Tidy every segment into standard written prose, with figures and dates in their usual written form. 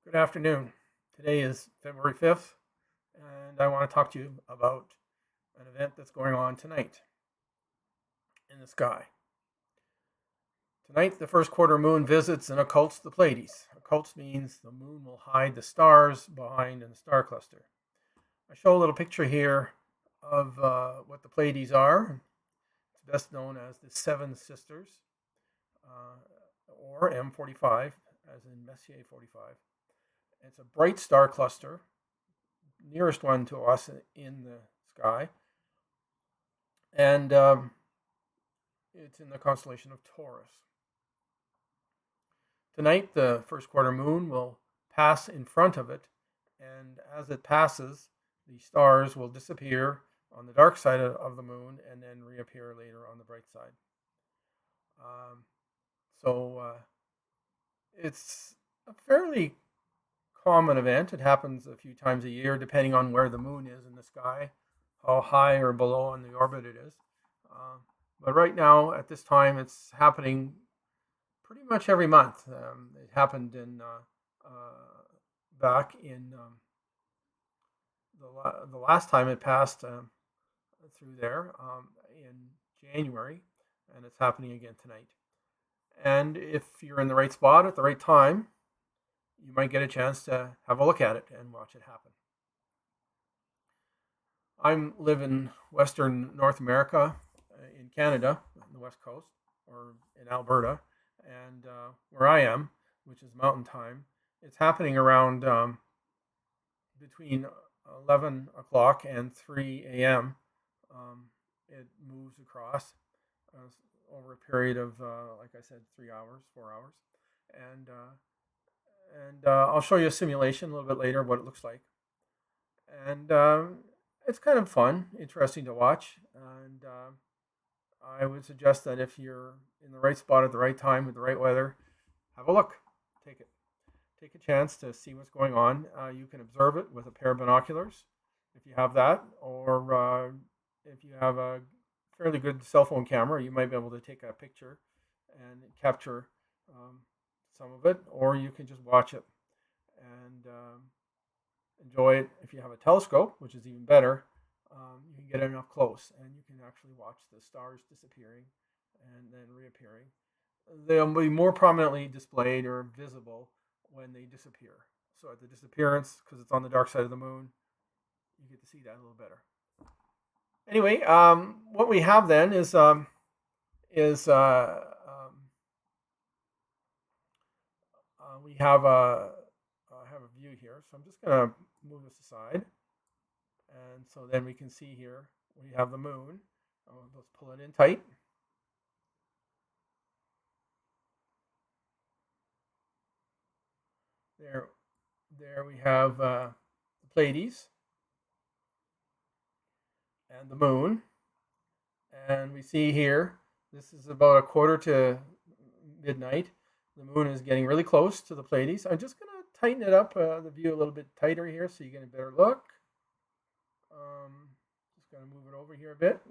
Good afternoon. Today is February 5th, and I want to talk to you about an event that's going on tonight in the sky. Tonight, the first quarter moon visits and occults the Pleiades. Occults means the moon will hide the stars behind in the star cluster. I show a little picture here of what the Pleiades are. It's best known as the Seven Sisters, or M45, as in Messier 45. It's a bright star cluster, nearest one to us in the sky, and it's in the constellation of Taurus. Tonight, the first quarter moon will pass in front of it, and as it passes, the stars will disappear on the dark side of the moon and then reappear later on the bright side. So it's a fairly common event. It happens a few times a year, depending on where the moon is in the sky, how high or below on the orbit it is. But right now, at this time, it's happening pretty much every month. It happened in back in the last time it passed through there in January, and it's happening again tonight. And if you're in the right spot at the right time, you might get a chance to have a look at it and watch it happen. I live in Western North America, in Canada, on the West Coast, or in Alberta, and where I am, which is mountain time, it's happening around between 11 o'clock and 3 a.m. It moves across over a period of, like I said, 3 hours, 4 hours, and I'll show you a simulation a little bit later of what it looks like. And it's kind of fun, interesting to watch, and I would suggest that if you're in the right spot at the right time with the right weather, have a look. Take a chance to see what's going on. You can observe it with a pair of binoculars if you have that, or if you have a fairly good cell phone camera, you might be able to take a picture and capture some of it, or you can just watch it and enjoy it. If you have a telescope, which is even better, you can get it up close and you can actually watch the stars disappearing and then reappearing. They'll be more prominently displayed or visible when they disappear. So at the disappearance, because it's on the dark side of the moon, you get to see that a little better. Anyway, what we have then is we have a view here. So I'm just going to move this aside. And so then we can see here, we have the moon. Let's pull it in tight. There we have the Pleiades and the moon. And we see here, this is about a quarter to midnight. The moon is getting really close to the Pleiades. I'm just going to tighten it up, the view a little bit tighter here so you get a better look. Just going to move it over here a bit.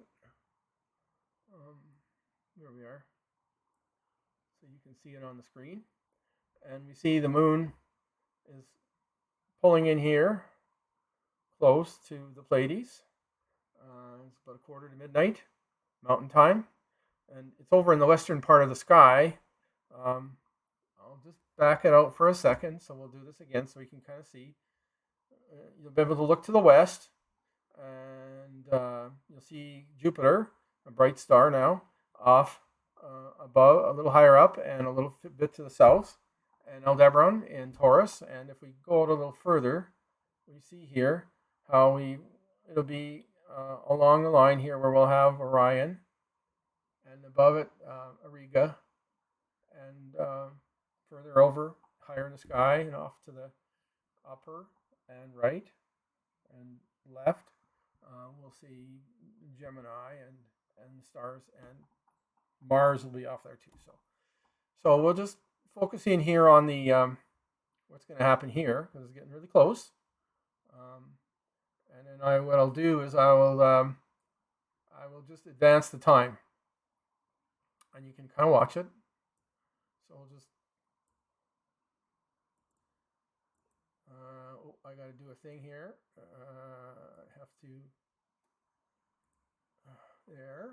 There we are. So you can see it on the screen. And we see the moon is pulling in here close to the Pleiades. It's about a quarter to midnight, mountain time. And it's over in the western part of the sky. I'll just back it out for a second. So we'll do this again so we can kind of see. You'll be able to look to the west, and you'll see Jupiter, a bright star now, off above, a little higher up, and a little bit to the south, and Aldebaran in Taurus. And if we go out a little further, we see here how it'll be along the line here where we'll have Orion, and above it Auriga, and further over, higher in the sky and off to the upper and right and left, we'll see Gemini and the stars, and Mars will be off there too. So we'll just focus in here on the what's going to happen here, because it's getting really close. And then what I'll do is I will just advance the time, and you can kind of watch it. So we'll just I got to do a thing here. I have to there,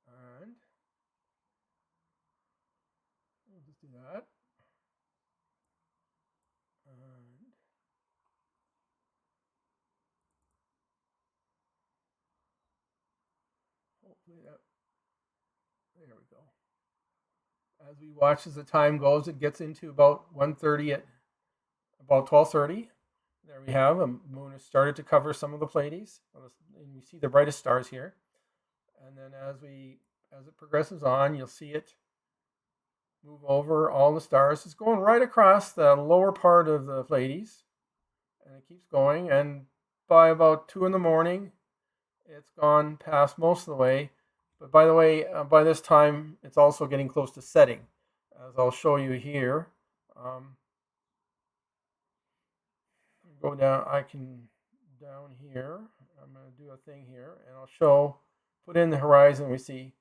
and we'll just do that, and hopefully that, there we go. As we watch as the time goes, it gets into about 1:30 at about 12:30. There we have the moon has started to cover some of the Pleiades, and you see the brightest stars here. And then as it progresses on, you'll see it move over all the stars. It's going right across the lower part of the Pleiades, and it keeps going. And by about 2 in the morning, it's gone past most of the way. But by the way, by this time, it's also getting close to setting, as I'll show you here. Go down, I can down here. I'm going to do a thing here, and I'll put in the horizon. We see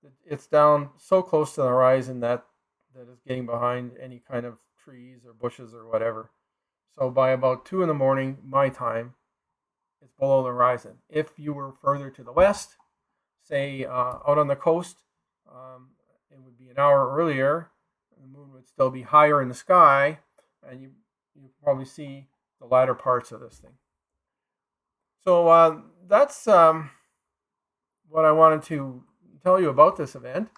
that it's down so close to the horizon that is getting behind any kind of trees or bushes or whatever. So by about 2 in the morning, my time, it's below the horizon. If you were further to the west, say out on the coast, it would be an hour earlier. The moon would still be higher in the sky, and you probably see the latter parts of this thing. So that's what I wanted to tell you about this event.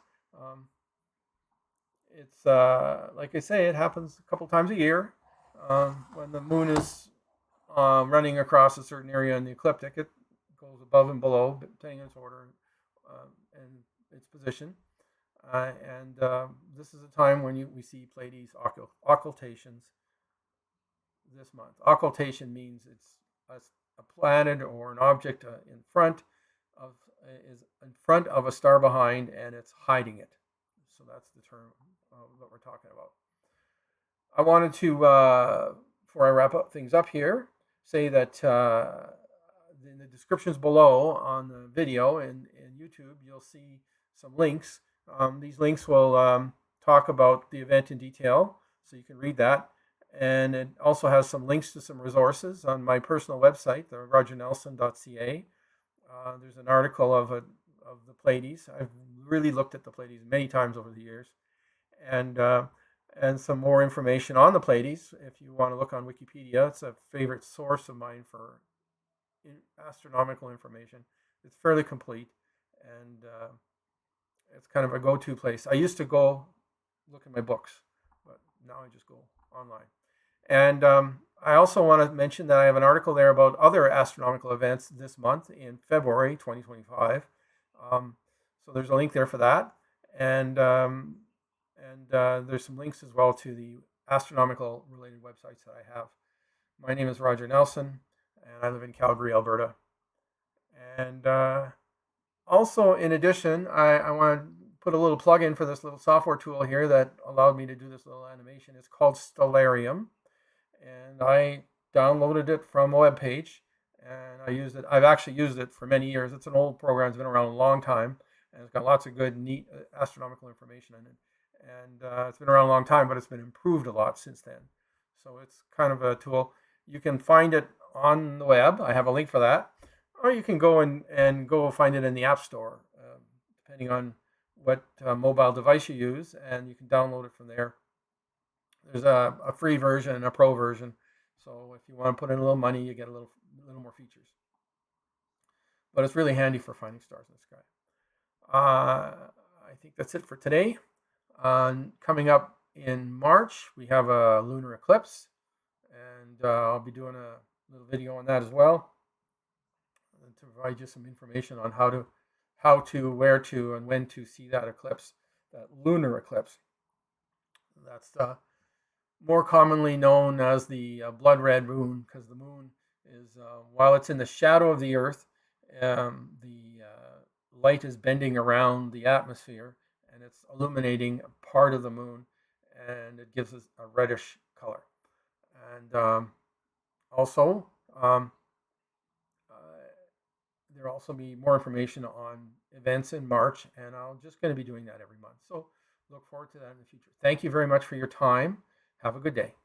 It's like I say, it happens a couple times a year when the moon is running across a certain area in the ecliptic. It goes above and below, depending on its order and its position. And this is a time when we see Pleiades occultations this month. Occultation means it's a planet or an object in front of a star behind, and it's hiding it. So that's the term that we're talking about. I wanted to, before I wrap up things up here, say that in the descriptions below on the video in YouTube, you'll see some links. These links will talk about the event in detail, so you can read that. And it also has some links to some resources on my personal website, the rogernelson.ca. There's an article of the Pleiades. I've really looked at the Pleiades many times over the years, and some more information on the Pleiades. If you want to look on Wikipedia, it's a favorite source of mine for astronomical information. It's fairly complete, and it's kind of a go-to place. I used to go look at my books, but now I just go online. And I also want to mention that I have an article there about other astronomical events this month in February 2025. So there's a link there for that. And there's some links as well to the astronomical related websites that I have. My name is Roger Nelson, and I live in Calgary, Alberta. And also, in addition, I want to put a little plug in for this little software tool here that allowed me to do this little animation. It's called Stellarium, and I downloaded it from a web page, and I used it. I've actually used it for many years. It's an old program. It's been around a long time, and it's got lots of good, neat astronomical information in it. And it's been around a long time, but it's been improved a lot since then. So it's kind of a tool. You can find it on the web. I have a link for that. Or you can go and go find it in the App Store, depending on what mobile device you use, and you can download it from there. There's a free version and a pro version. So if you want to put in a little money, you get a little more features. But it's really handy for finding stars in the sky. I think that's it for today. Coming up in March, we have a lunar eclipse, and I'll be doing a little video on that as well, to provide you some information on how to, where to, and when to see that eclipse, that lunar eclipse. That's more commonly known as the blood red moon, because the moon is, while it's in the shadow of the Earth, the light is bending around the atmosphere, and it's illuminating part of the moon, and it gives us a reddish color. And also, there'll also be more information on events in March, and I'm just going to be doing that every month. So look forward to that in the future. Thank you very much for your time. Have a good day.